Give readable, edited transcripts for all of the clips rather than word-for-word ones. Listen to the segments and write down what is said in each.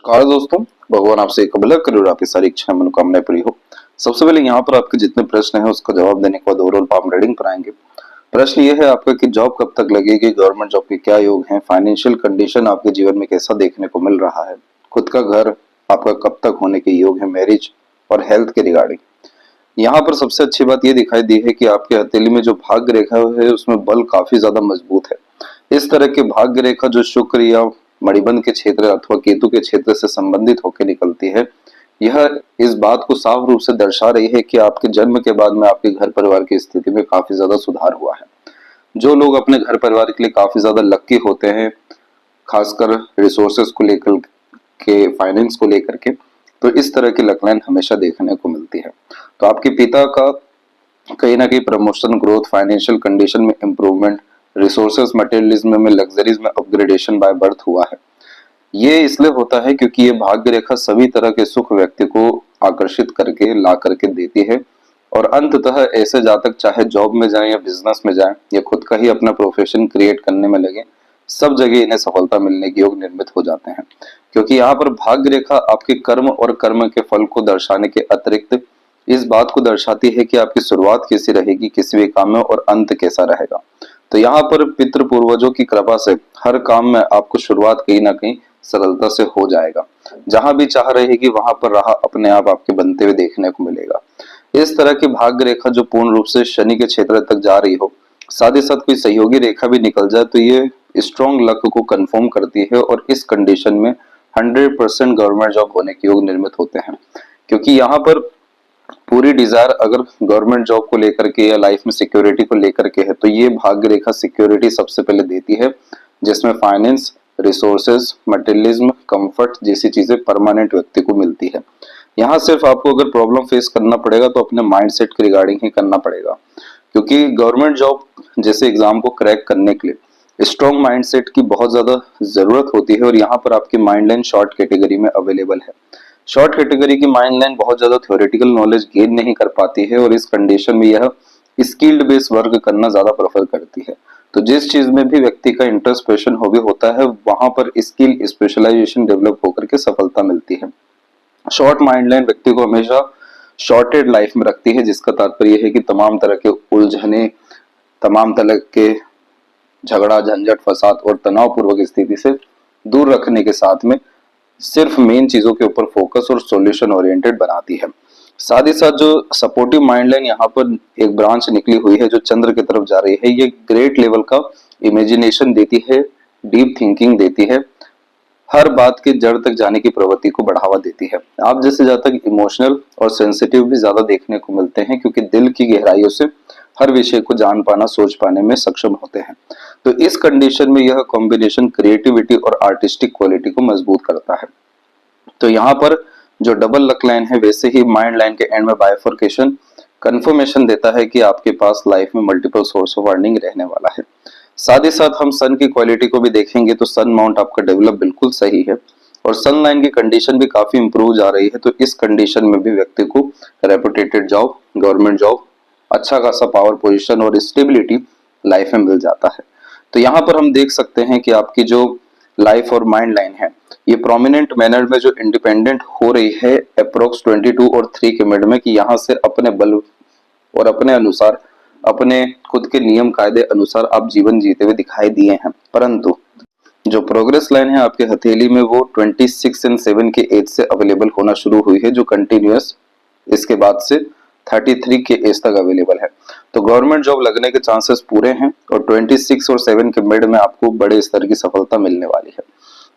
नमस्कार दोस्तों, भगवान आपसे एक भला करे और आपकी सारी इच्छाएं मनोकामनाएं पूरी हो। सबसे पहले यहाँ पर आपके जितने प्रश्न हैं उसका जवाब देने के बाद ओवरऑल पाम रीडिंग पर आएंगे। प्रश्न ये है आपका कि जॉब कब तक लगेगी, गवर्नमेंट जॉब के क्या योग हैं, फाइनेंशियल कंडीशन आपके जीवन में कैसा देखने को मिल रहा है, खुद का घर आपका कब तक होने के योग है, मैरिज और हेल्थ के रिगार्डिंग। यहाँ पर सबसे अच्छी बात ये दिखाई दी है कि आपके हथेली में जो भाग्य रेखा है उसमें बल काफी ज्यादा मजबूत है। इस तरह की भाग्य रेखा जो शुक्र या मणिबंध के क्षेत्र अथवा केतु के क्षेत्र से संबंधित होकर निकलती है, यह इस बात को साफ रूप से दर्शा रही है कि आपके जन्म के बाद में आपके घर परिवार की स्थिति में काफी ज्यादा सुधार हुआ है। जो लोग अपने घर परिवार के लिए काफी ज्यादा लकी होते हैं, खासकर रिसोर्सेस को लेकर के, फाइनेंस को लेकर के, तो इस तरह की लकलाइन हमेशा देखने को मिलती है। तो आपके पिता का कहीं ना कहीं प्रमोशन, ग्रोथ, फाइनेंशियल कंडीशन में इंप्रूवमेंट, रिसोर्सेज, मटेरियलिज्म में, लग्जरीज में अपग्रेडेशन बाय बर्थ हुआ है। ये इसलिए होता है क्योंकि ये भाग्य रेखा सभी तरह के सुख व्यक्ति को आकर्षित करके ला करके देती है और अंततः ऐसे जातक चाहे जॉब में जाएं या बिजनेस में जाएं या खुद का ही अपना प्रोफेशन क्रिएट करने में लगे, सब जगह इन्हें सफलता मिलने के योग निर्मित हो जाते हैं। क्योंकि यहाँ पर भाग्य रेखा आपके कर्म और कर्म के फल को दर्शाने के अतिरिक्त इस बात को दर्शाती है कि आपकी शुरुआत कैसी रहेगी किसी भी काम में और अंत कैसा रहेगा। तो यहाँ पर पितृ पूर्वजों की कृपा से हर काम में आपको शुरुआत कहीं ना कहीं सरलता से हो जाएगा। जहां भी चाह रहेगी वहां पर राह अपने आप आपके बनते हुए देखने को मिलेगा। इस तरह की भाग्य रेखा जो पूर्ण रूप से शनि के क्षेत्र तक जा रही हो, साथ ही साथ कोई सहयोगी रेखा भी निकल जाए तो ये स्ट्रॉन्ग लक को कंफर्म करती है और इस कंडीशन में 100% गवर्नमेंट जॉब होने के योग निर्मित होते हैं। क्योंकि यहाँ पर पूरी डिजायर अगर गवर्नमेंट जॉब को लेकर के या लाइफ में सिक्योरिटी को लेकर के है तो ये भाग्य रेखा सिक्योरिटी सबसे पहले देती है, जिसमें फाइनेंस, रिसोर्सेज, मटेरियलिज्म, कंफर्ट जैसी चीजें परमानेंट व्यक्ति को मिलती है। यहाँ सिर्फ आपको अगर प्रॉब्लम फेस करना पड़ेगा तो अपने माइंडसेट के रिगार्डिंग ही करना पड़ेगा। क्योंकि गवर्नमेंट जॉब जैसे एग्जाम को क्रैक करने के लिए स्ट्रॉन्ग माइंडसेट की बहुत ज्यादा जरूरत होती है और यहाँ पर आपकी माइंड लाइन शॉर्ट कैटेगरी में अवेलेबल है। शॉर्ट कैटेगरी की माइंड लाइन बहुत ज्यादा थ्योरेटिकल नॉलेज गेन नहीं कर पाती है और इस कंडीशन में यह स्किल्ड बेस्ड वर्क करना ज्यादा प्रेफर करती है। तो जिस चीज में भी व्यक्ति का इंटरेस्ट पैशन हॉबी होता है वहां पर स्किल स्पेशलाइजेशन डेवलप होकर के सफलता मिलती है। शॉर्ट माइंड लाइन व्यक्ति को हमेशा शॉर्टेड लाइफ में रखती है, जिसका तात्पर्य है कि तमाम तरह के उलझने, तमाम तरह के झगड़ा झंझट फसाद और तनावपूर्वक स्थिति से दूर रखने के साथ में सिर्फ मेन चीजों के ऊपर फोकस और सॉल्यूशन ओरिएंटेड बनाती है। साथ ही साथ जो सपोर्टिव माइंड लाइन यहाँ पर एक ब्रांच निकली हुई है जो चंद्र की तरफ जा रही है, ये ग्रेट लेवल का इमेजिनेशन देती है, डीप थिंकिंग देती है, हर बात के जड़ तक जाने की प्रवृत्ति को बढ़ावा देती है। आप जैसे जातक इमोशनल और सेंसिटिव भी ज्यादा देखने को मिलते हैं क्योंकि दिल की गहराइयों से हर विषय को जान पाना, सोच पाने में सक्षम होते हैं। तो इस कंडीशन में यह कॉम्बिनेशन क्रिएटिविटी और आर्टिस्टिक क्वालिटी को मजबूत करता है। तो यहाँ पर जो डबल लक लाइन है वैसे ही माइंड लाइन के एंड में बाइफर्केशन कंफर्मेशन देता है कि आपके पास लाइफ में मल्टीपल सोर्स ऑफ अर्निंग रहने वाला है। साथ ही साथ हम सन की क्वालिटी को भी देखेंगे तो सन माउंट आपका डेवलप बिल्कुल सही है और सन लाइन की कंडीशन भी काफी इंप्रूव जा रही है। तो इस कंडीशन में भी व्यक्ति को रेपुटेटेड जॉब, गवर्नमेंट जॉब, अच्छा खासा पावर पोजीशन और स्टेबिलिटी लाइफ में मिल जाता है। तो यहाँ पर हम देख सकते हैं कि आपकी जो लाइफ और माइंड लाइन है ये प्रोमिनेंट मैनर में जो इंडिपेंडेंट हो रही है अप्रोक्स 22 और 3 के मिड में, कि यहाँ से अपने बल और अपने अनुसार, अपने खुद के नियम कायदे अनुसार आप जीवन जीते हुए दिखाई दिए हैं। परंतु जो प्रोग्रेस लाइन है आपके हथेली में वो 26 एंड 7 के एज से अवेलेबल होना शुरू हुई है, जो कंटिन्यूअस इसके बाद से 33 के एज तक अवेलेबल है। तो गवर्नमेंट जॉब लगने के चांसेस पूरे हैं और 26 और 7 के मिड में आपको बड़े स्तर की सफलता मिलने वाली है।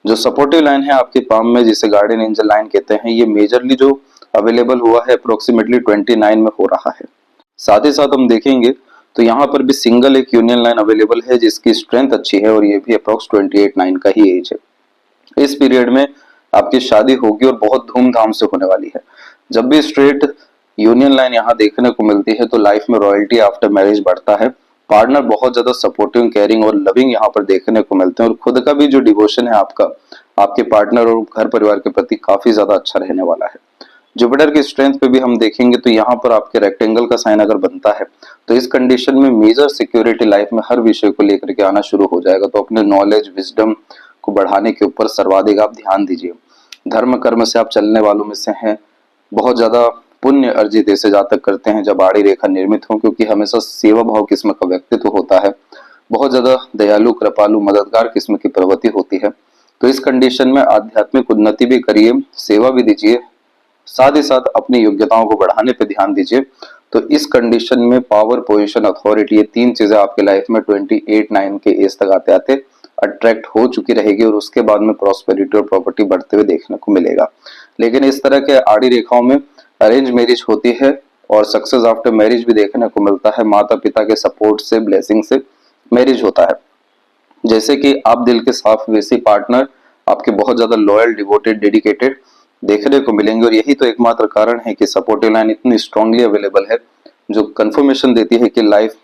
जो सपोर्टिव लाइन है आपके पाम में, जिसे गार्डियन एंजल लाइन कहते हैं, ये मेजरली जो अवेलेबल हुआ है अप्रोक्सीमेटली 29 में हो रहा है। साथ ही साथ हम देखेंगे तो यहाँ पर भी सिंगल एक यूनियन लाइन अवेलेबल है जिसकी स्ट्रेंथ अच्छी है और ये भी अप्रोक्स 28-9 का ही एज है। इस पीरियड में आपकी शादी होगी और बहुत धूमधाम से होने वाली है। जब भी स्ट्रेट यूनियन लाइन यहाँ देखने को मिलती है तो लाइफ में रॉयल्टी आफ्टर मैरिज बढ़ता है, पार्टनर बहुत ज्यादा सपोर्टिव, केयरिंग और लविंग यहाँ पर देखने को मिलते हैं और खुद का भी जो डिवोशन है आपका आपके पार्टनर और घर परिवार के प्रति काफी ज्यादा अच्छा रहने वाला है। जुपिटर की स्ट्रेंथ पे भी हम देखेंगे तो यहाँ पर आपके रेक्टेंगल का साइन अगर बनता है तो इस कंडीशन में मेजर सिक्योरिटी लाइफ में हर विषय को लेकर के आना शुरू हो जाएगा। तो अपने नॉलेज, विजडम को बढ़ाने के ऊपर सर्वाधिक आप ध्यान दीजिए। धर्म कर्म से आप चलने वालों में से हैं, बहुत ज्यादा पुण्य अर्जित ऐसे जातक करते हैं जब आड़ी रेखा निर्मित हो, क्योंकि हमेशा सेवा भाव किस्म का व्यक्तित्व होता है, बहुत ज्यादा दयालु कृपालु मददगार किस्म की प्रवृत्ति होती है। तो इस कंडीशन में आध्यात्मिक उन्नति भी करिए, सेवा भी दीजिए, साथ ही साथ अपनी योग्यताओं को बढ़ाने पे ध्यान दीजिए। तो इस कंडीशन में पावर, पोजीशन, अथॉरिटी, ये तीन चीजें आपके लाइफ में 28-9 के एज तक आते आते अट्रैक्ट हो चुकी रहेगी और उसके बाद में प्रॉस्पेरिटी और प्रॉपर्टी बढ़ते हुए देखने को मिलेगा। लेकिन इस तरह के आड़ी रेखाओं में अरेंज मैरिज होती है और सक्सेस आफ्टर मैरिज भी देखने को मिलता है। माता पिता के सपोर्ट से, ब्लेसिंग से मैरिज होता है। जैसे कि आप दिल के साफ वैसे पार्टनर आपके बहुत ज्यादा लॉयल, डिवोटेड, डेडिकेटेड देखने को मिलेंगे। और यही तो एकमात्र कारण है कि सपोर्टिव लाइन इतनी स्ट्रांगली अवेलेबल है जो कंफर्मेशन देती है कि लाइफ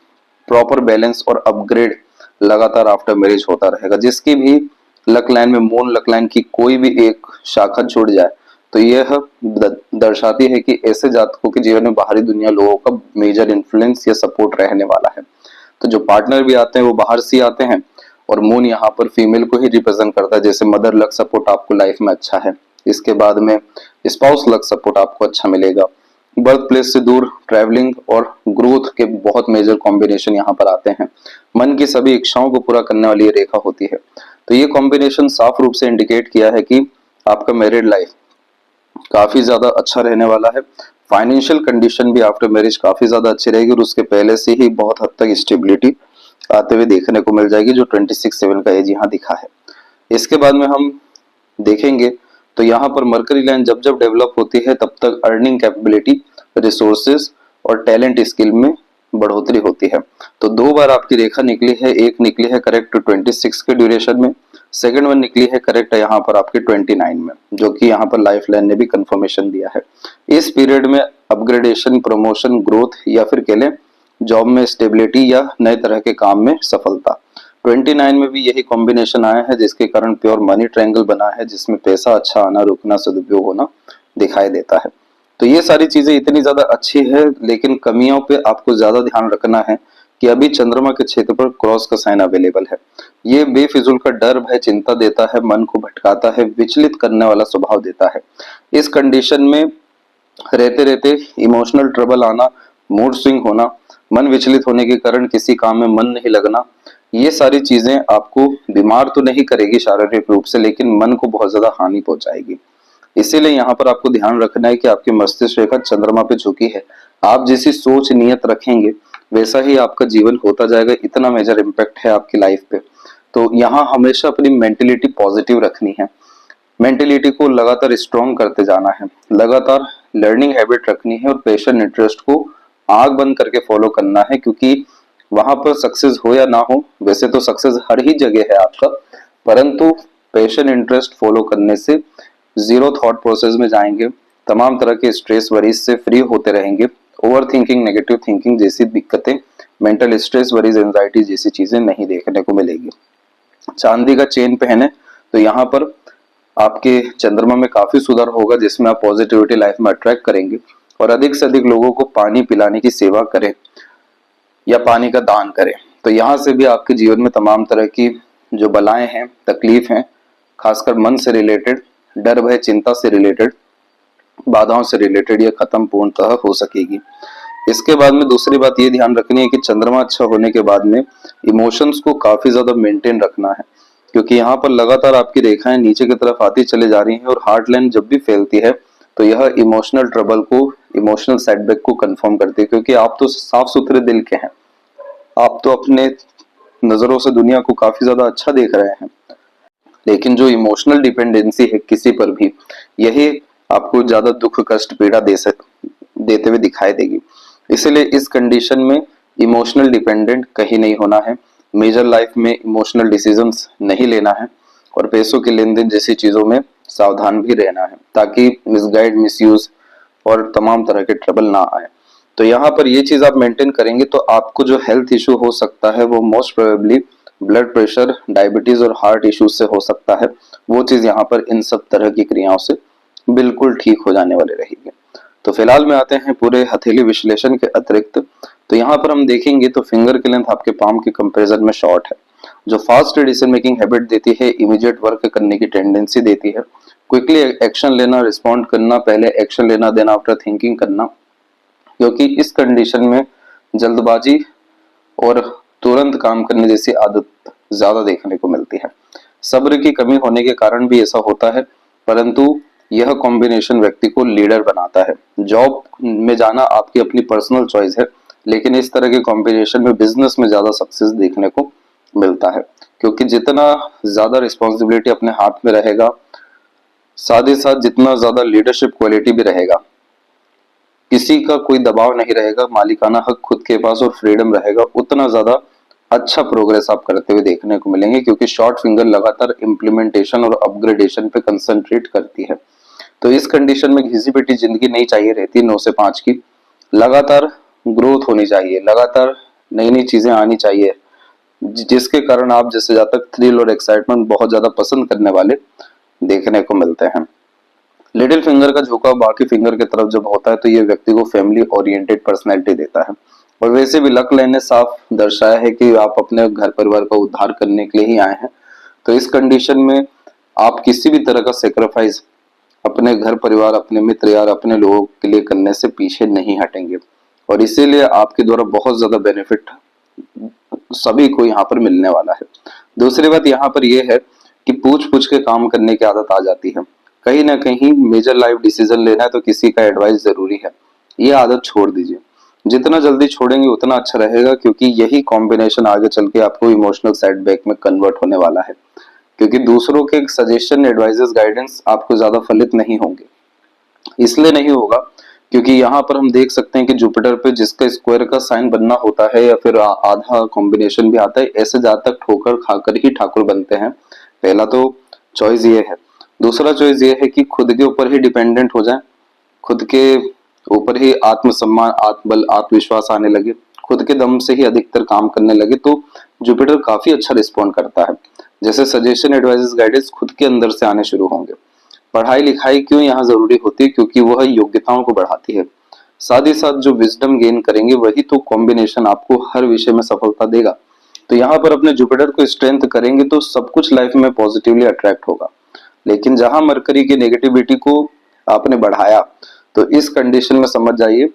प्रॉपर बैलेंस और अपग्रेड लगातार आफ्टर मैरिज होता रहेगा। जिसकी भी लक लाइन में, मून लक लाइन की कोई भी एक शाखा छूट जाए तो यह दर्शाती है कि ऐसे जातकों के जीवन में बाहरी दुनिया लोगों का मेजर इन्फ्लुएंस या सपोर्ट रहने वाला है। तो जो पार्टनर भी आते हैं वो बाहर से आते हैं और मून यहाँ पर फीमेल को ही रिप्रेजेंट करता है। जैसे मदर लक सपोर्ट आपको लाइफ में अच्छा है, इसके बाद में स्पाउस लक सपोर्ट आपको अच्छा मिलेगा। बर्थ प्लेस से दूर ट्रैवलिंग और ग्रोथ के बहुत मेजर कॉम्बिनेशन यहाँ पर आते हैं। मन की सभी इच्छाओं को पूरा करने वाली ये रेखा होती है। तो ये कॉम्बिनेशन साफ रूप से इंडिकेट किया है कि आपका मैरिड लाइफ काफी ज्यादा अच्छा रहने वाला है। फाइनेंशियल कंडीशन भी आफ्टर मैरिज काफी ज्यादा अच्छी रहेगी और उसके पहले से ही बहुत हद तक स्टेबिलिटी आते हुए देखने को मिल जाएगी, जो 26/7 का एज यहाँ दिखा है। इसके बाद में हम देखेंगे तो यहाँ पर मरकरी लाइन जब जब डेवलप होती है तब तक अर्निंग कैपेबिलिटी, रिसोर्सेज और टैलेंट स्किल में बढ़ोतरी होती है। तो दो बार आपकी रेखा निकली है, एक निकली है करेक्ट 26 के ड्यूरेशन में, सेकंड वन निकली है करेक्ट यहाँ पर आपके 29 में, जो कि यहाँ पर लाइफ लाइन ने भी कंफर्मेशन दिया है। इस पीरियड में अपग्रेडेशन, प्रमोशन, ग्रोथ या फिर कह लें जॉब में स्टेबिलिटी या नए तरह के काम में सफलता। 29 में भी यही कॉम्बिनेशन आया है जिसके कारण प्योर मनी ट्रायंगल बना है, जिसमें पैसा अच्छा आना, रुकना, सदुपयोग होना दिखाई देता है। तो ये सारी चीजें इतनी ज्यादा अच्छी है, लेकिन कमियों पे आपको ज्यादा ध्यान रखना है कि अभी चंद्रमा के क्षेत्र पर क्रॉस का साइन अवेलेबल है। ये बेफिजूल का डर, भय, चिंता देता है, मन को भटकाता है, विचलित करने वाला स्वभाव देता है। इस कंडीशन में रहते रहते इमोशनल ट्रबल आना, मूड स्विंग होना, मन विचलित होने के कारण किसी काम में मन नहीं लगना, ये सारी चीजें आपको बीमार तो नहीं करेगी शारीरिक रूप से, लेकिन मन को बहुत ज्यादा हानि पहुंचाएगी। इसीलिए यहाँ पर आपको ध्यान रखना है कि आपकी मस्तिष्क रेखा चंद्रमा पे झुकी है। आप जैसी सोच नियत रखेंगे वैसा ही आपका जीवन होता जाएगा। इतना मेजर इम्पैक्ट है आपकी लाइफ पे। तो यहाँ हमेशा अपनी मेंटेलिटी पॉजिटिव रखनी है, मेंटेलिटी को लगातार स्ट्रॉन्ग करते जाना है, लगातार लर्निंग हैबिट रखनी है और पैशन, इंटरेस्ट को आंख बंद करके फॉलो करना है। क्योंकि वहां पर सक्सेस हो या ना हो, वैसे तो सक्सेस हर ही जगह है आपका, परंतु पैशन, इंटरेस्ट फॉलो करने से जीरो थॉट प्रोसेस में जाएंगे, तमाम तरह के स्ट्रेस वरीज से फ्री होते रहेंगे। ओवर थिंकिंग, नेगेटिव थिंकिंग जैसी दिक्कतें, मेंटल स्ट्रेस वरीज, एंजाइटी जैसी चीजें नहीं देखने को मिलेगी। चांदी का चेन पहने तो यहाँ पर आपके चंद्रमा में काफी सुधार होगा, जिसमें आप पॉजिटिविटी लाइफ में अट्रैक्ट करेंगे। और अधिक से अधिक लोगों को पानी पिलाने की सेवा करें या पानी का दान करें, तो यहाँ से भी आपके जीवन में तमाम तरह की जो बलाएं हैं, तकलीफ हैं, खासकर मन से रिलेटेड, डर, भय, चिंता से रिलेटेड, बाधाओं से रिलेटेड, ये खत्म पूर्णतः हो सकेगी। इसके बाद में दूसरी बात ये ध्यान रखनी है कि चंद्रमा अच्छा होने के बाद में इमोशंस को काफी ज्यादा मेंटेन रखना है, क्योंकि यहाँ पर लगातार आपकी रेखाएं नीचे की तरफ आती चली जा रही हैं और हार्ट लाइन जब भी फैलती है तो यह इमोशनल ट्रबल को, इमोशनल सेटबैक को कंफर्म करती है। क्योंकि आप तो साफ सुथरे दिल के हैं, आप तो अपने नजरों से दुनिया को काफी ज्यादा अच्छा देख रहे हैं, लेकिन जो इमोशनल डिपेंडेंसी है किसी पर भी, यही आपको ज्यादा दुख, कष्ट, पीड़ा देते हुए दिखाई देगी। इसलिए इस कंडीशन में इमोशनल डिपेंडेंट कहीं नहीं होना है, मेजर लाइफ में इमोशनल डिसीजंस नहीं लेना है और पैसों के लेन देन जैसी चीजों में सावधान भी रहना है, ताकि मिसगाइड, मिसयूज और तमाम तरह के ट्रबल ना आए। तो यहाँ पर ये चीज आप मेंटेन करेंगे तो आपको जो हेल्थ इशू हो सकता है वो most probably blood pressure, diabetes और हार्ट इश्यूज से हो सकता है, वो चीज यहाँ पर इन सब तरह की क्रियाओं से बिल्कुल ठीक हो जाने वाले रहेगी। तो फिलहाल में आते हैं पूरे हथेली विश्लेषण के अतिरिक्त। तो यहाँ पर हम देखेंगे तो फिंगर की लेंथ आपके पाम के कंपैरिजन में शॉर्ट है, जो फास्ट डिसीजन मेकिंग हैबिट देती है, इमीडिएट वर्क करने की टेंडेंसी देती है, क्विकली एक्शन लेना, रिस्पॉन्ड करना, पहले एक्शन लेना, देन आफ्टर थिंकिंग करना, क्योंकि इस कंडीशन में जल्दबाजी और तुरंत काम करने जैसी आदत ज्यादा देखने को मिलती है। सब्र की कमी होने के कारण भी ऐसा होता है, परंतु यह कॉम्बिनेशन व्यक्ति को लीडर बनाता है। जॉब में जाना आपकी अपनी पर्सनल चॉइस है, लेकिन इस तरह के कॉम्बिनेशन में बिजनेस में ज्यादा सक्सेस देखने को मिलता है, क्योंकि जितना ज्यादा रिस्पॉन्सिबिलिटी अपने हाथ में रहेगा, साथ ही साथ जितना ज्यादा लीडरशिप क्वालिटी भी रहेगा, किसी का कोई दबाव नहीं रहेगा, मालिकाना हक खुद के पास और फ्रीडम रहेगा, उतना ज्यादा अच्छा प्रोग्रेस आप करते हुए देखने को मिलेंगे, क्योंकि शॉर्ट फिंगर लगातार इम्प्लीमेंटेशन और अपग्रेडेशन पे कंसंट्रेट करती है। तो इस कंडीशन में घिसी पिटी जिंदगी नहीं चाहिए रहती 9 से 5 की, लगातार ग्रोथ होनी चाहिए, लगातार नई नई चीजें आनी चाहिए, जिसके कारण आप जैसे जहाँ तक थ्रिल और एक्साइटमेंट बहुत ज्यादा पसंद करने वाले देखने को मिलते हैं। लिटिल फिंगर का झुकाव बाकी फिंगर की तरफ जब होता है तो ये व्यक्ति को फैमिली ओरिएंटेड पर्सनैलिटी देता है। और वैसे भी लक लाइन ने साफ दर्शाया है कि आप अपने घर परिवार का उद्धार करने के लिए ही आए हैं। तो इस कंडीशन में आप किसी भी तरह का सेक्रीफाइस अपने घर परिवार, अपने मित्र यार, अपने लोगों के लिए करने से पीछे नहीं हटेंगे, और इसीलिए आपके द्वारा बहुत ज्यादा बेनिफिट सभी को यहाँ पर मिलने वाला है। दूसरी बात यहाँ पर यह है कि पूछ पूछ के काम करने की आदत आ जाती है। कहीं ना कहीं मेजर लाइफ डिसीजन लेना है तो किसी का एडवाइस जरूरी है, ये आदत छोड़ दीजिए। जितना जल्दी छोड़ेंगे उतना अच्छा रहेगा, क्योंकि यही कॉम्बिनेशन आगे चल के आपको इमोशनल सेटबैक में कन्वर्ट होने वाला है, क्योंकि दूसरों के सजेशन, एडवाइजेस, गाइडेंस आपको ज्यादा फलित नहीं होंगे। इसलिए नहीं होगा क्योंकि यहाँ पर हम देख सकते हैं कि जुपिटर पे जिसका स्क्वायर का साइन बनना होता है या फिर आधा कॉम्बिनेशन भी आता है, ऐसे जातक ठोकर खाकर ही ठाकुर बनते हैं। पहला तो चॉइस ये है। दूसरा चॉइस ये है कि खुद के ऊपर ही डिपेंडेंट हो जाए, खुद के ऊपर ही आत्मसम्मान, आत्मबल, आत्मविश्वास आने लगे, खुद के दम से ही अधिकतर काम करने लगे, तो जुपिटर काफी अच्छा रिस्पॉन्ड करता है। जैसे सजेशन, एडवाइस, गाइडेंस खुद के अंदर से आने शुरू होंगे। पढ़ाई लिखाई क्यों यहाँ जरूरी होती है? क्योंकि वह योग्यताओं को बढ़ाती है। साथ ही साथ जो विजडम गेन करेंगे वही तो कॉम्बिनेशन आपको हर विषय में सफलता देगा। तो यहाँ पर अपने जुपिटर को स्ट्रेंथ करेंगे तो सब कुछ लाइफ में पॉजिटिवली अट्रैक्ट होगा। लेकिन जहां मरकरी की नेगेटिविटी को आपने बढ़ाया तो इस कंडीशन में समझ जाइए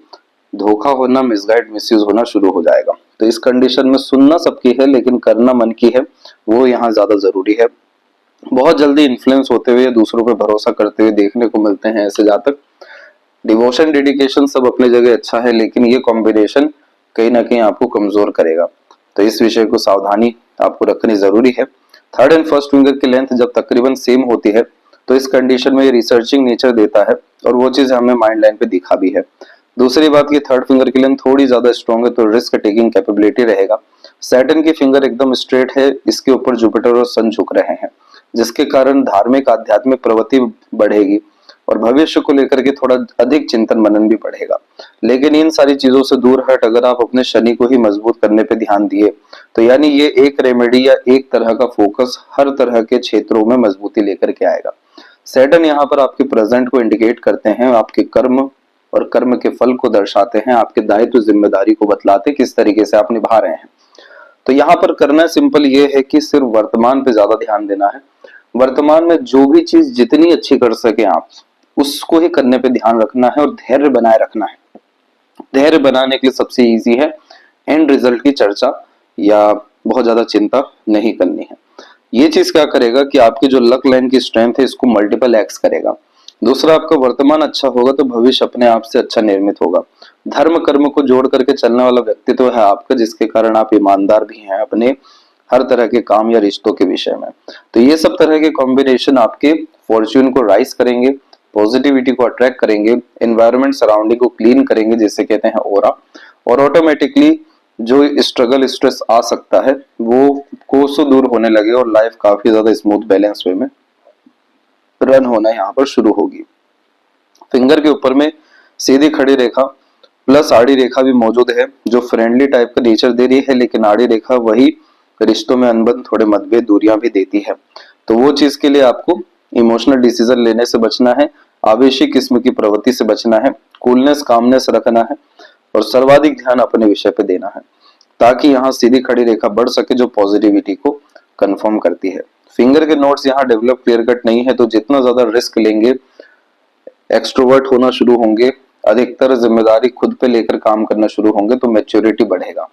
धोखा होना, मिसगाइड, मिसयूज होना शुरू हो जाएगा। तो इस कंडीशन में सुनना सबकी है लेकिन करना मन की है, वो यहाँ ज्यादा जरूरी है। बहुत जल्दी इन्फ्लुएंस होते हुए, दूसरों पर भरोसा करते हुए देखने को मिलते हैं ऐसे जातक। डिवोशन, डेडिकेशन सब अपने जगह अच्छा है, लेकिन ये कॉम्बिनेशन कहीं ना कहीं आपको कमजोर करेगा। तो इस विषय को सावधानी आपको रखनी जरूरी है। थर्ड एंड फर्स्ट फिंगर की लेंथ जब तकरीबन सेम होती है तो इस कंडीशन में ये रिसर्चिंग नेचर देता है, और वो चीज हमें माइंड लाइन पे दिखा भी है। दूसरी बात की थर्ड फिंगर की लेंथ थोड़ी ज्यादा स्ट्रॉन्ग है तो रिस्क टेकिंग कैपेबिलिटी रहेगा। सैटर्न की फिंगर एकदम स्ट्रेट है, इसके ऊपर जुपिटर और सन झुक रहे हैं, जिसके कारण धार्मिक आध्यात्मिक प्रवृत्ति बढ़ेगी और भविष्य को लेकर के थोड़ा अधिक चिंतन मनन भी बढ़ेगा। लेकिन इन सारी चीजों से दूर हट अगर आप अपने शनि को ही मजबूत करने पे ध्यान दिए तो यानी ये एक रेमेडी या एक तरह का फोकस हर तरह के क्षेत्रों में मजबूती लेकर के आएगा। सैटर्न यहाँ पर आपके प्रेजेंट को इंडिकेट करते हैं, आपके कर्म और कर्म के फल को दर्शाते हैं, आपके दायित्व जिम्मेदारी को बतलाते किस तरीके से आप निभा रहे हैं। तो यहाँ पर करना सिंपल ये है कि सिर्फ वर्तमान पे ज्यादा ध्यान देना है। वर्तमान में जो भी चीज जितनी अच्छी कर सके आप उसको ही करने पे ध्यान रखना है और धैर्य बनाए रखना है। धैर्य बनाने के लिए सबसे इजी है एंड रिजल्ट की चर्चा या बहुत ज्यादा चिंता नहीं करनी है। ये चीज क्या करेगा कि आपकी जो लक लाइन की स्ट्रेंथ है इसको मल्टीपल एक्स करेगा। दूसरा, आपका वर्तमान अच्छा होगा तो भविष्य अपने आप से अच्छा निर्मित होगा। धर्म कर्म को जोड़ करके चलने वाला व्यक्तित्व है आपका, जिसके कारण आप ईमानदार भी हैं अपने हर तरह के काम या रिश्तों के विषय में। तो ये सब तरह के कॉम्बिनेशन आपके फॉर्च्यून को राइज करेंगे, पॉजिटिविटी को अट्रैक्ट करेंगे, एनवायरनमेंट सराउंडिंग को क्लीन करेंगे जिसे कहते हैं ऑरा, और ऑटोमेटिकली जो स्ट्रगल स्ट्रेस आ सकता है वो कोसों दूर होने लगे और लाइफ काफी ज्यादा स्मूथ बैलेंस वे में रन होना यहाँ पर शुरू होगी। फिंगर के ऊपर में सीधी खड़ी रेखा प्लस आड़ी रेखा भी मौजूद है जो फ्रेंडली टाइप का नेचर दे रही है, लेकिन आड़ी रेखा वही रिश्तों में अनबन, थोड़े मतभेद, दूरियां भी देती है। तो वो चीज के लिए आपको इमोशनल डिसीजन लेने से बचना है, आवेशी किस्म की प्रवृत्ति से बचना है, कूलनेस कामनेस रखना है और सर्वाधिक ध्यान अपने विषय पे देना है ताकि यहाँ सीधी खड़ी रेखा बढ़ सके जो पॉजिटिविटी को कंफर्म करती है। फिंगर के नोट्स यहाँ डेवलप क्लियर कट नहीं है, तो जितना ज्यादा रिस्क लेंगे, एक्सट्रोवर्ट होना शुरू होंगे, अधिकतर जिम्मेदारी खुद पे लेकर काम करना शुरू होंगे, तो मैच्योरिटी बढ़ेगा,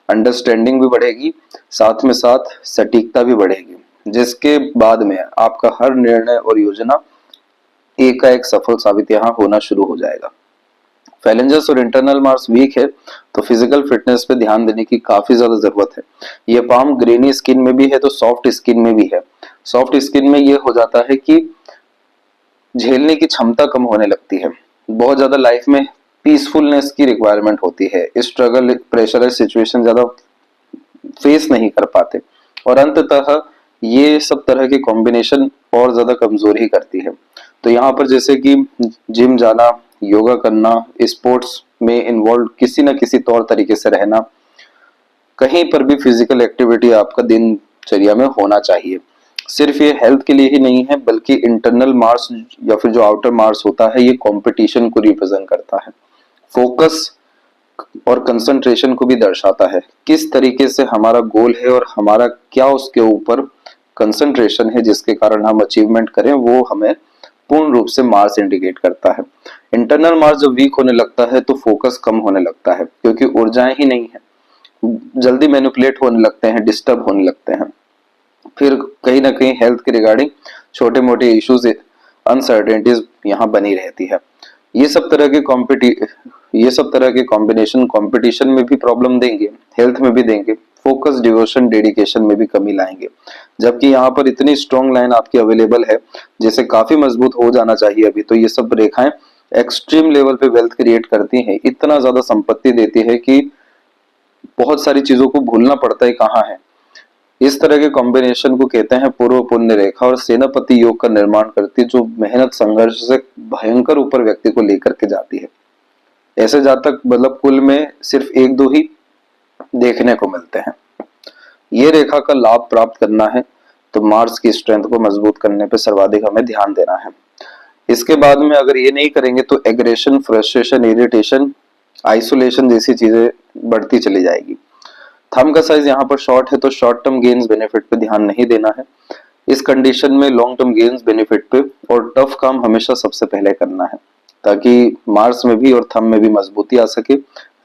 अंडरस्टैंडिंग भी बढ़ेगी, साथ में साथ सटीकता भी बढ़ेगी, जिसके बाद में आपका हर निर्णय और योजना एक का एक सफल साबित यहाँ होना शुरू हो जाएगा। फैलेंजर्स और इंटरनल मार्स वीक है, तो फिजिकल फिटनेस पे ध्यान देने की काफी ज्यादा जरूरत है। ये पाम ग्रेनी स्किन में भी है तो सॉफ्ट स्किन में भी है। सॉफ्ट स्किन में ये हो जाता है कि झेलने की क्षमता कम होने लगती है, बहुत ज्यादा लाइफ में पीसफुलनेस की रिक्वायरमेंट होती है, स्ट्रगल प्रेशराइज सिचुएशन ज्यादा फेस नहीं कर पाते, और अंततः ये सब तरह के कॉम्बिनेशन और ज्यादा कमजोरी करती है। तो यहाँ पर जैसे कि जिम जाना, योगा करना, स्पोर्ट्स में इन्वॉल्व किसी न किसी तौर तरीके से रहना, कहीं पर भी फिजिकल एक्टिविटी आपका दिनचर्या में होना चाहिए। सिर्फ ये हेल्थ के लिए ही नहीं है, बल्कि इंटरनल मार्स या फिर जो आउटर मार्स होता है, ये कंपटीशन को रिप्रेजेंट करता है, फोकस और कंसंट्रेशन को भी दर्शाता है, किस तरीके से हमारा गोल है और हमारा क्या उसके ऊपर कंसंट्रेशन है जिसके कारण हम अचीवमेंट करें, वो हमें पूर्ण रूप से मार्स इंडिकेट करता है। इंटरनल मार्स जब वीक होने लगता है तो फोकस कम होने लगता है, क्योंकि ऊर्जाएं ही नहीं है, जल्दी मैनिपुलेट होने लगते हैं, डिस्टर्ब होने लगते हैं, फिर कहीं ना कहीं हेल्थ के रिगार्डिंग छोटे मोटे इश्यूज, अनसर्टेनिटीज यहाँ बनी रहती है। ये सब तरह के कॉम्बिनेशन कंपटीशन में भी प्रॉब्लम देंगे, हेल्थ में भी देंगे, फोकस, डिवोशन, डेडिकेशन में भी कमी लाएंगे। जबकि यहाँ पर इतनी स्ट्रॉन्ग लाइन आपकी अवेलेबल है, जैसे काफी मजबूत हो जाना चाहिए अभी, तो ये सब रेखाएं एक्सट्रीम लेवल पे वेल्थ क्रिएट करती हैं, इतना ज्यादा संपत्ति देती है कि बहुत सारी चीजों को भूलना पड़ता है कहाँ है। इस तरह के कॉम्बिनेशन को कहते हैं पूर्व पुण्य रेखा और सेनापति योग का निर्माण करती है, जो मेहनत संघर्ष से भयंकर ऊपर व्यक्ति को लेकर के जाती है। ऐसे जातक मतलब कुल में सिर्फ एक दो ही देखने को मिलते हैं। ये रेखा का लाभ प्राप्त करना है तो मार्स की स्ट्रेंथ को मजबूत करने पर सर्वाधिक हमें ध्यान देना है। इसके बाद में अगर ये नहीं करेंगे तो एग्रेशन, फ्रस्ट्रेशन, इरिटेशन, आइसोलेशन जैसी चीजें बढ़ती चली जाएगी। थंब का साइज यहाँ पर शॉर्ट है, तो शॉर्ट टर्म गेन्स बेनिफिट पे ध्यान नहीं देना है। इस कंडीशन में लॉन्ग टर्म गेन्स बेनिफिट पे और टफ काम हमेशा सबसे पहले करना है, ताकि मार्स में भी और थंब में भी मजबूती आ सके।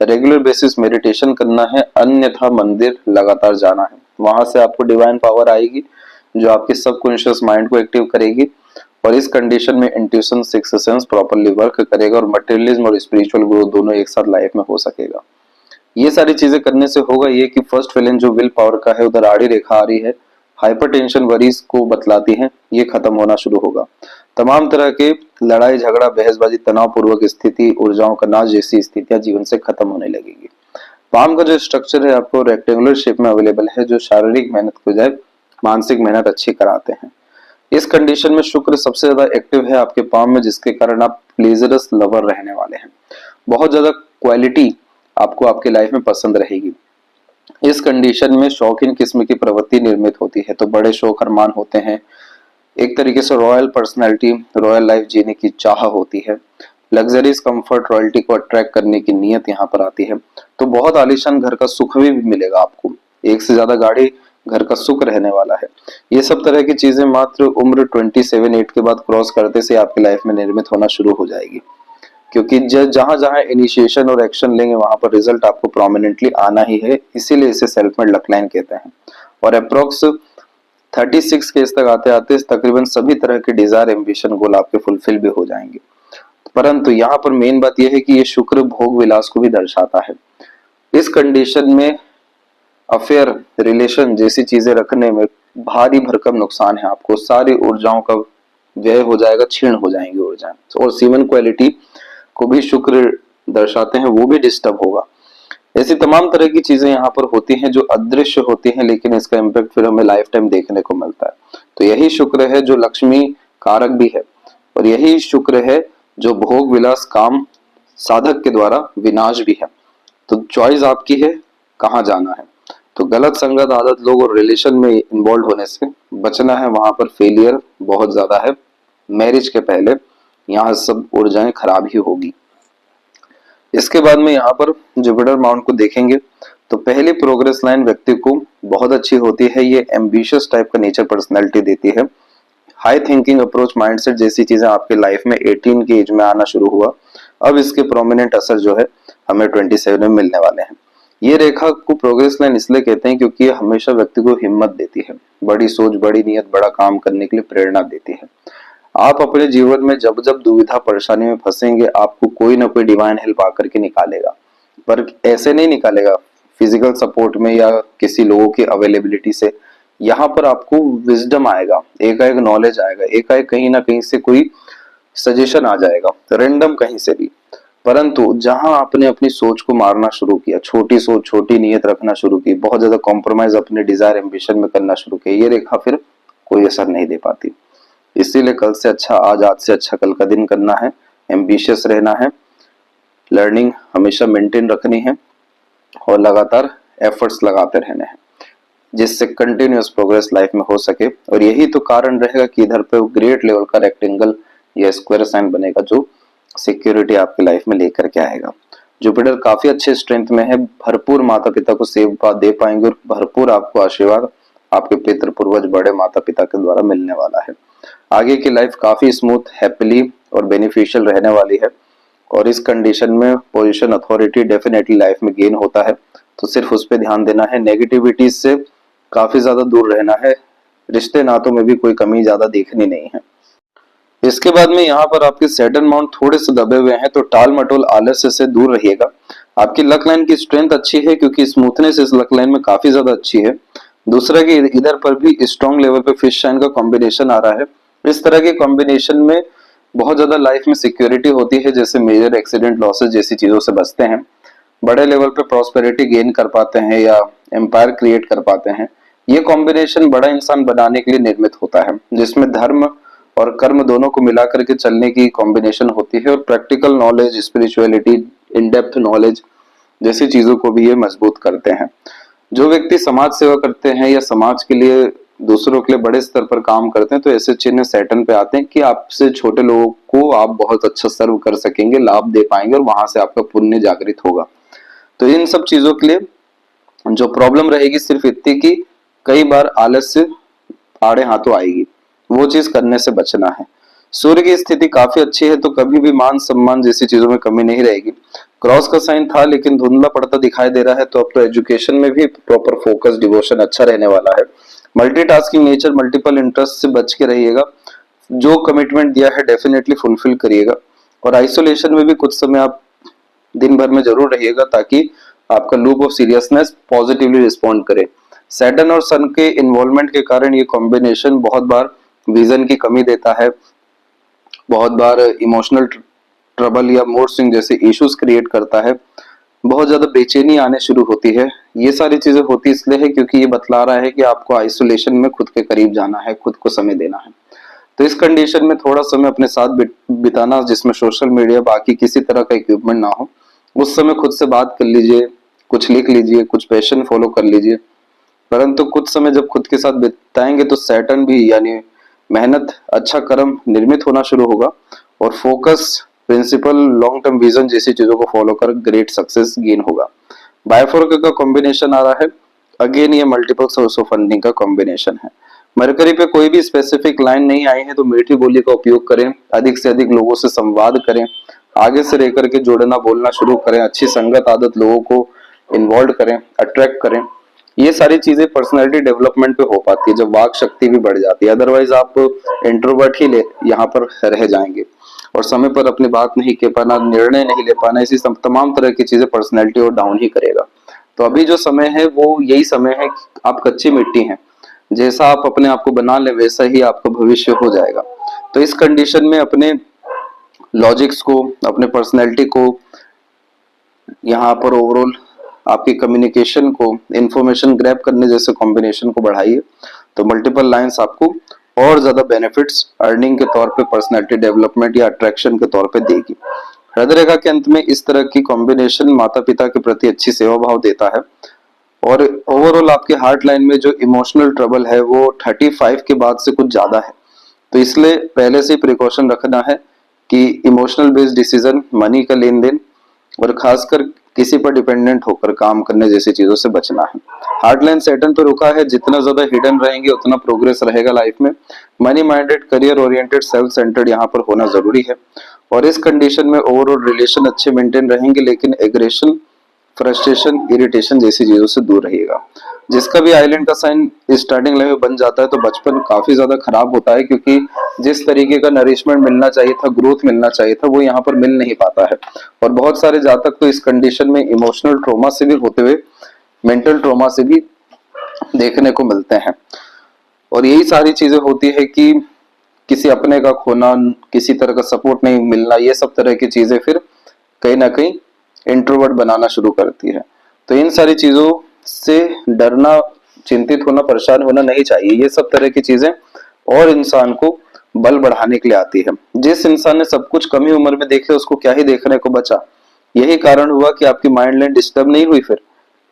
रेगुलर बेसिस मेडिटेशन करना है, अन्यथा मंदिर लगातार जाना है, वहां से आपको डिवाइन पावर आएगी जो आपके सबकॉन्शियस माइंड को एक्टिव करेगी, और इस कंडीशन में intuition, sixth sense properly work करेगा और मटेरियलिज्म और स्पिरिचुअल ग्रोथ दोनों एक साथ लाइफ में हो सकेगा। ये सारी चीजें करने से होगा ये कि फर्स्ट फैलेंज जो विल पावर का है, उधर आड़ी रेखा आ रही है, हाइपरटेंशन वरीज को बतलाती है, ये खत्म होना शुरू होगा। तमाम तरह के लड़ाई झगड़ा, बहसबाजी, तनावपूर्वक स्थिति, ऊर्जाओं का नाश जैसी स्थितियां जीवन से खत्म होने लगेगी। पाम का जो स्ट्रक्चर है आपको रेक्टेंगुलर शेप में अवेलेबल है, जो शारीरिक मेहनत को जाए मानसिक मेहनत अच्छी कराते हैं। इस कंडीशन में शुक्र सबसे ज्यादा एक्टिव है आपके पाम में, जिसके कारण आप प्लेजरस लवर रहने वाले हैं। बहुत ज्यादा क्वालिटी आपको आपके लाइफ में पसंद रहेगी। इस कंडीशन में शौकीन किस्म की प्रवृत्ति निर्मित होती है, तो बड़े शौक अरमान होते हैं, एक तरीके से रॉयल पर्सनैलिटी, रॉयल लाइफ जीने की चाह होती है, लग्जरीज, कंफर्ट, रॉयल्टी को अट्रैक्ट करने की नीयत यहाँ पर आती है। तो बहुत आलीशान घर का सुख भी मिलेगा आपको, एक से ज्यादा गाड़ी, घर का सुख रहने वाला है। ये सब तरह की चीजें मात्र उम्र 27-8 के बाद क्रॉस करते से आपकी लाइफ में निर्मित होना शुरू हो जाएगी, क्योंकि जहां जहां इनिशिएशन और एक्शन लेंगे वहां पर रिजल्ट आपको प्रोमिनेंटली आना ही है, इसीलिए इसे सेल्फ मेड लक लाइन कहते हैं। और अप्रोक्स 36 केस तक आते आते तकरीबन सभी तरह के डिजायर, एम्बिशन, गोल आपके फुलफिल भी हो जाएंगे। परंतु यहाँ पर मेन बात यह है कि ये शुक्र भोग विलास को भी दर्शाता है। इस कंडीशन में अफेयर, रिलेशन जैसी चीजें रखने में भारी भरकम नुकसान है आपको, सारी ऊर्जाओं का व्यय हो जाएगा, क्षीण हो जाएंगी ऊर्जाएं, और सीमन क्वालिटी को भी शुक्र दर्शाते हैं, वो भी डिस्टर्ब होगा। ऐसी तमाम तरह की चीजें यहाँ पर होती हैं जो अदृश्य होती हैं, लेकिन इसका इम्पैक्ट फिर हमें लाइफ टाइम देखने को मिलता है। तो यही शुक्र है जो लक्ष्मी कारक भी है, और यही शुक्र है जो भोग विलास काम साधक के द्वारा विनाश भी है। तो चॉइस आपकी है कहाँ जाना है। तो गलत संगत, आदत, लोग और रिलेशन में इन्वॉल्व होने से बचना है, वहां पर फेलियर बहुत ज्यादा है। मैरिज के पहले यहाँ सब ऊर्जाएं खराब ही होगी। इसके बाद में यहाँ पर जुपिटर माउंट को देखेंगे तो पहली प्रोग्रेस लाइन व्यक्ति को बहुत अच्छी होती है। ये एम्बिशियस टाइप का नेचर पर्सनैलिटी देती है। हाई थिंकिंग अप्रोच, माइंडसेट जैसी चीजें आपके लाइफ में 18 की एज में आना शुरू हुआ। अब इसके प्रोमिनेंट असर जो है हमें 27 में मिलने वाले हैं। ये रेखा को प्रोग्रेस लाइन इसलिए कहते हैं क्योंकि ये हमेशा व्यक्ति को हिम्मत देती है, बड़ी सोच, बड़ी नीयत, बड़ा काम करने के लिए प्रेरणा देती है। आप अपने जीवन में जब जब दुविधा परेशानी में फंसेंगे, आपको कोई ना कोई डिवाइन हेल्प आकर के निकालेगा, पर ऐसे नहीं निकालेगा फिजिकल सपोर्ट में या किसी लोगों की अवेलेबिलिटी से। यहाँ पर आपको विजडम आएगा, एकाएक नॉलेज आएगा, एकाएक कहीं ना कहीं से कोई सजेशन आ जाएगा, रैंडम कहीं से भी। परंतु जहां आपने अपनी सोच को मारना शुरू किया, छोटी सोच, छोटी नीयत रखना शुरू की, बहुत ज्यादा कॉम्प्रोमाइज अपने डिजायर एम्बिशन में करना शुरू किया, ये रेखा फिर कोई असर नहीं दे पाती। इसीलिए कल से अच्छा आज, आज से अच्छा कल का दिन करना है, एम्बिशियस रहना है, लर्निंग हमेशा मेंटेन रखनी है और लगातार एफर्ट्स लगाते रहने हैं, जिससे कंटिन्यूअस प्रोग्रेस लाइफ में हो सके। और यही तो कारण रहेगा कि इधर पे ग्रेट लेवल का रेक्टेंगल या स्क्वायर साइन बनेगा जो सिक्योरिटी आपकी लाइफ में लेकर के आएगा। जुपिटर काफी अच्छे स्ट्रेंथ में है, भरपूर माता पिता को सेवा दे पाएंगे और भरपूर आपको आशीर्वाद आपके पितृ पूर्वज बड़े माता पिता के द्वारा मिलने वाला है। आगे की लाइफ काफी स्मूथ, हैप्पीली और बेनिफिशियल रहने वाली है। और इस कंडीशन में पोजीशन, अथॉरिटी डेफिनेटली लाइफ में गेन होता है, तो सिर्फ उस पर ध्यान देना है। नेगेटिविटी से काफी ज्यादा दूर रहना है, रिश्ते नातों में भी कोई कमी ज्यादा देखनी नहीं है। इसके बाद में यहाँ पर आपके सैटर्न माउंट थोड़े से दबे हुए हैं, तो टाल मटोल आलस्य से दूर रहिएगा। आपकी लक लाइन की स्ट्रेंथ अच्छी है क्योंकि स्मूथनेस इस लक लाइन में काफी ज्यादा अच्छी है। दूसरा कि इधर पर भी स्ट्रॉन्ग लेवल पे फिश साइन का कॉम्बिनेशन आ रहा है। इस तरह के कॉम्बिनेशन में बहुत ज्यादा लाइफ में सिक्योरिटी होती है, जैसे मेजर एक्सीडेंट, लॉसेस जैसी चीजों से बचते हैं, बड़े लेवल पे प्रॉस्पेरिटी गेन कर पाते हैं या एम्पायर क्रिएट कर पाते हैं। ये कॉम्बिनेशन बड़ा इंसान बनाने के लिए निर्मित होता है, जिसमें धर्म और कर्म दोनों को मिला करके चलने की कॉम्बिनेशन होती है। और practical knowledge, spirituality, in depth knowledge जैसी चीजों को भी ये मजबूत करते हैं। जो व्यक्ति समाज सेवा करते हैं या समाज के लिए, दूसरों के लिए बड़े स्तर पर काम करते हैं, तो ऐसे चिन्ह सैटर्न पे आते हैं कि आपसे छोटे लोगों को आप बहुत अच्छा सर्व कर सकेंगे, लाभ दे पाएंगे और वहां से आपका पुण्य जागृत होगा। तो इन सब चीजों के लिए जो प्रॉब्लम रहेगी सिर्फ इतनी कि कई बार आलस्य आड़े हाथों आएगी, वो चीज करने से बचना है। सूर्य की स्थिति काफी अच्छी है, तो कभी भी मान सम्मान जैसी चीजों में कमी नहीं रहेगी। क्रॉस का साइन था लेकिन धुंधला पड़ता दिखाई दे रहा है, तो अब तो एजुकेशन में भी प्रॉपर फोकस, डिवोशन अच्छा रहने वाला है। मल्टीटास्किंग नेचर, मल्टीपल इंटरेस्ट से बच के रहिएगा। जो कमिटमेंट दिया है डेफिनेटली फुलफिल करिएगा। और आइसोलेशन में भी कुछ समय आप दिन भर में जरूर रहिएगा, ताकि आपका loop of seriousness positively respond करे। सैटर्न और सन के इन्वॉल्वमेंट के कारण ये कॉम्बिनेशन बहुत बार विजन की कमी देता है, बहुत बार इमोशनल ट्रबल या मूड स्विंग जैसे इश्यूज क्रिएट करता है, बहुत ज्यादा बेचैनी आने शुरू होती है। ये सारी चीजें होती इसलिए है क्योंकि ये बतला रहा है कि आपको आइसोलेशन में खुद के करीब जाना है, खुद को समय देना है। तो इस कंडीशन में थोड़ा समय अपने साथ बिताना, जिसमें सोशल मीडिया, बाकी किसी तरह का इक्विपमेंट ना हो, उस समय खुद से बात कर लीजिए, कुछ लिख लीजिए, कुछ पैशन फॉलो कर लीजिए। परंतु कुछ समय जब खुद के साथ बिताएंगे तो सैटर्न भी, यानी मेहनत, अच्छा कर्म निर्मित होना शुरू होगा और focus, principal, long term vision जैसी चीजों को फॉलो कर ग्रेट सक्सेस गेन होगा। बायोफोर्क का कॉम्बिनेशन आ रहा है, अगेन ये मल्टीपल सोर्स ऑफ फंडिंग का कॉम्बिनेशन है। मरकरी पे कोई भी स्पेसिफिक लाइन नहीं आई है, तो मीठी बोली का उपयोग करें, अधिक से अधिक लोगों से संवाद करें, आगे से रह करके जोड़ना बोलना शुरू करें, अच्छी संगत आदत लोगों को इन्वॉल्व करें, अट्रैक्ट करें। ये सारी चीजें पर्सनालिटी डेवलपमेंट पे हो पाती है जब वाक शक्ति भी बढ़ जाती है। अदरवाइज आप इंट्रोवर्ट ही यहाँ पर रह जाएंगे और समय पर अपनी बात नहीं कह पाना, निर्णय नहीं ले पाना, इसी तमाम तरह की चीजें पर्सनैलिटी और डाउन ही करेगा। तो अभी जो समय है वो यही समय है, आप कच्ची मिट्टी हैं, जैसा आप अपने आप को बना ले वैसा ही आपका भविष्य हो जाएगा। तो इस कंडीशन में अपने लॉजिक्स को, अपने पर्सनैलिटी को, यहाँ पर ओवरऑल आपकी कम्युनिकेशन को, इंफॉर्मेशन ग्रैब करने जैसे कॉम्बिनेशन को बढ़ाइए, तो मल्टीपल लाइंस आपको और ज्यादा बेनिफिट्स अर्निंग के तौर पे, पर्सनैलिटी डेवलपमेंट या अट्रैक्शन के तौर पे देगी। हृदय रेखा के अंत में इस तरह की कॉम्बिनेशन माता पिता के प्रति अच्छी सेवा भाव देता है। और ओवरऑल आपके हार्ट लाइन में जो इमोशनल ट्रबल है वो 35 के बाद से कुछ ज्यादा है, तो इसलिए पहले से प्रिकॉशन रखना है कि इमोशनल बेस्ड डिसीजन, मनी का लेन देन और खासकर किसी पर डिपेंडेंट होकर काम करने जैसी चीजों से बचना है। हार्डलाइन सैटर्न पे रुका है, जितना ज्यादा हिडन रहेंगे उतना प्रोग्रेस रहेगा लाइफ में। Money minded, career oriented, self centred यहाँ पर होना जरूरी है। और इस कंडीशन में ओवरऑल रिलेशन अच्छे मेंटेन रहेंगे, लेकिन एग्रेशन, फ्रस्ट्रेशन, इरिटेशन जैसी चीजों से दूर रहिएगा। जिसका भी आइलैंड का साइन स्टार्टिंग लाइफ में बन जाता है तो बचपन काफी ज्यादा खराब होता है, क्योंकि जिस तरीके का नरिशमेंट मिलना चाहिए था, ग्रोथ मिलना चाहिए था, वो यहाँ पर मिल नहीं पाता है। और बहुत सारे जातक तो इस कंडीशन में इमोशनल ट्रॉमा से भी होते हुए मेंटल ट्रॉमा से भी देखने को मिलते हैं। और यही सारी चीजें होती है कि किसी अपने का खोना, किसी तरह का सपोर्ट नहीं मिलना, ये सब तरह की चीजें फिर कहीं ना कहीं इंट्रोवर्ट बनाना शुरू करती है। तो इन सारी चीजों से डरना, चिंतित होना, परेशान होना नहीं चाहिए। ये सब तरह की चीजें और इंसान को बल बढ़ाने के लिए आती है। जिस इंसान ने सब कुछ कम ही उम्र में देखे उसको क्या ही देखने को बचा। यही कारण हुआ कि आपकी माइंड लाइन डिस्टर्ब नहीं हुई, फिर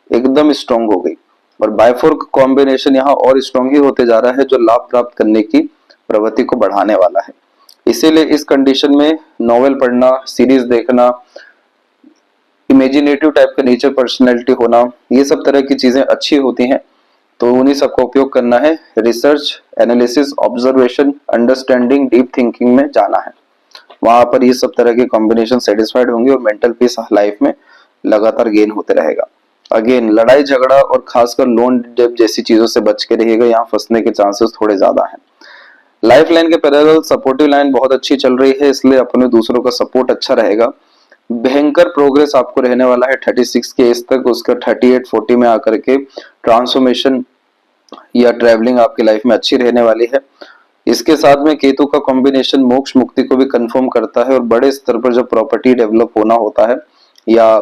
एकदम स्ट्रांग हो गई। और बायफोर्क कॉम्बिनेशन यहाँ और स्ट्रांग ही होते जा रहा है, जो लाभ प्राप्त करने की प्रवृत्ति को बढ़ाने वाला है। इसीलिए इस कंडीशन में नॉवेल पढ़ना, सीरीज देखना, इमेजिनेटिव टाइप का नेचर पर्सनैलिटी होना, ये सब तरह की चीजें अच्छी होती हैं। तो उन्हीं सबका उपयोग करना है। Research, analysis, observation, understanding, deep thinking में जाना है। वहां पर ये सब तरह के कॉम्बिनेशन सेटिस्फाइड होंगे और मेंटल पीस लाइफ में लगातार गेन होते रहेगा। अगेन, लड़ाई झगड़ा और खासकर लोन डेट जैसी चीजों से बच के रहिएगा, यहाँ फंसने के चांसेस थोड़े ज्यादा हैं। लाइफ लाइन के पैरेलल सपोर्टिव लाइन बहुत अच्छी चल रही है, इसलिए अपने दूसरों का सपोर्ट अच्छा रहेगा। भयंकर प्रोग्रेस आपको रहने वाला है 36 के एज तक। उसका 38-40 में आकर के ट्रांसफॉर्मेशन या ट्रैवलिंग आपकी लाइफ में अच्छी रहने वाली है। इसके साथ में केतु का कॉम्बिनेशन मोक्ष मुक्ति को भी कंफर्म करता है। और बड़े स्तर पर जब प्रॉपर्टी डेवलप होना होता है या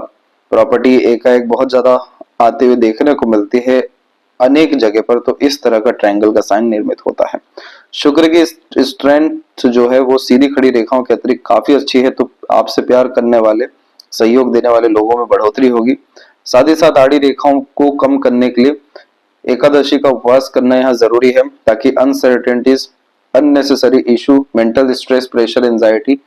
प्रॉपर्टी एकाएक बहुत ज्यादा आते हुए देखने को मिलती है अनेक जगह पर, तो इस तरह का ट्रायंगल का साइन निर्मित होता है। शुक्र की स्ट्रेंथ जो है वो सीधी खड़ी रेखाओं के अतिरिक्त काफी अच्छी है, तो आपसे प्यार करने वाले, सहयोग देने वाले लोगों में बढ़ोतरी होगी। साथ ही साथ आड़ी रेखाओं को कम करने के लिए एकादशी का उपवास करना यहाँ जरूरी है, ताकि uncertainties, unnecessary issue, mental stress, pressure, anxiety,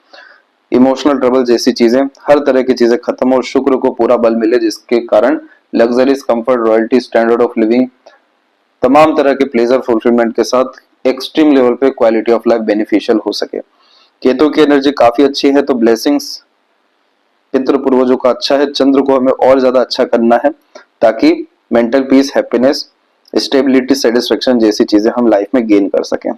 emotional trouble जैसी चीजें, हर तरह की चीजें खत्म और शुक्र को पूरा बल मिले, जिसके कारण luxuries, comfort, royalty, standard of living, तमाम तरह के प्लेजर फुलफिलमेंट के साथ एक्सट्रीम लेवल पे क्वालिटी ऑफ लाइफ बेनिफिशियल हो सके। केतु की एनर्जी काफी अच्छी है, तो ब्लेसिंग्स पितृ पूर्वजों का अच्छा है। चंद्र को हमें और ज्यादा अच्छा करना है, ताकि mental peace, happiness, stability, satisfaction जैसी चीजें हम लाइफ में गेन कर सकें।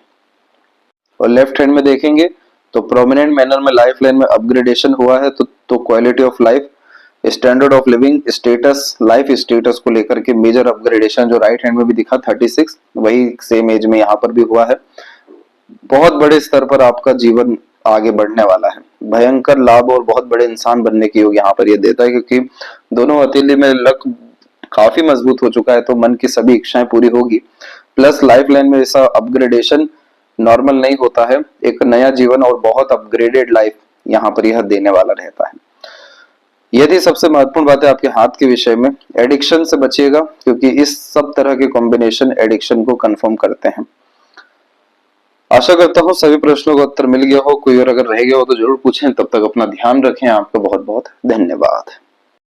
और लेफ्ट हैंड में देखेंगे तो प्रोमिनेंट मैनर में लाइफ लाइन में अपग्रेडेशन हुआ है, तो quality of life, standard of living, status, life status को लेकर के मेजर अपग्रेडेशन जो राइट हैंड में भी दिखा 36, वही सेम एज में यहाँ पर भी हुआ है। बहुत बड़े स्तर पर आपका जीवन आगे बढ़ने वाला है। भयंकर लाभ और बहुत बड़े इंसान बनने की योग यहाँ पर ये देता है, क्योंकि दोनों हथेली में लक काफी मजबूत हो चुका है, तो मन की सभी इच्छाएं पूरी होगी। प्लस लाइफ लाइन में ऐसा अपग्रेडेशन नॉर्मल नहीं होता है, एक नया जीवन और बहुत अपग्रेडेड लाइफ यहाँ पर यह देने वाला रहता है। यदि सबसे महत्वपूर्ण बात है आपके हाथ के विषय में, एडिक्शन से बचिएगा, क्योंकि इस सब तरह के कॉम्बिनेशन एडिक्शन को कंफर्म करते हैं। आशा करता हूँ सभी प्रश्नों का उत्तर मिल गया हो। कोई और अगर रह गया हो तो जरूर पूछें। तब तक अपना ध्यान रखें। आपका बहुत बहुत धन्यवाद।